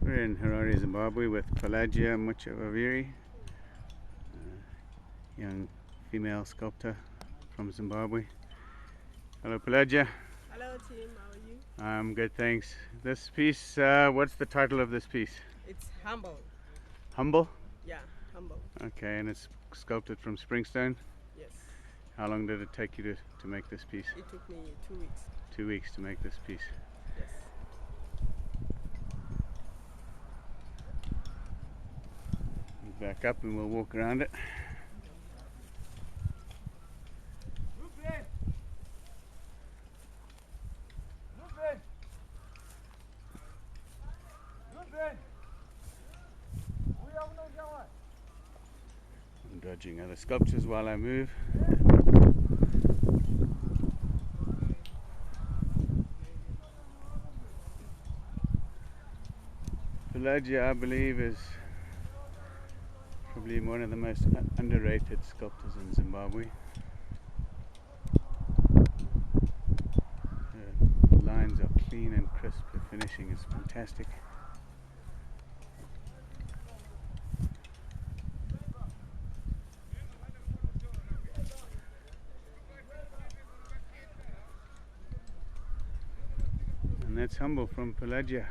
We're in Harare, Zimbabwe with PERLAGIA MUTYAVAVIRI, young female sculptor from Zimbabwe. Hello PERLAGIA. Hello Tim, how are you? I'm good, thanks. This piece, what's the title of this piece? It's Humble. Humble? Yeah, Humble. Okay, and it's sculpted from springstone? Yes. How long did it take you to make this piece? It took me 2 weeks. 2 weeks to make this piece. Yes. Back up and we'll walk around it. I'm dodging other sculptures while I move. PERLAGIA, I believe, is probably one of the most underrated sculptors in Zimbabwe. The lines are clean and crisp, the finishing is fantastic. And that's Humble from PERLAGIA.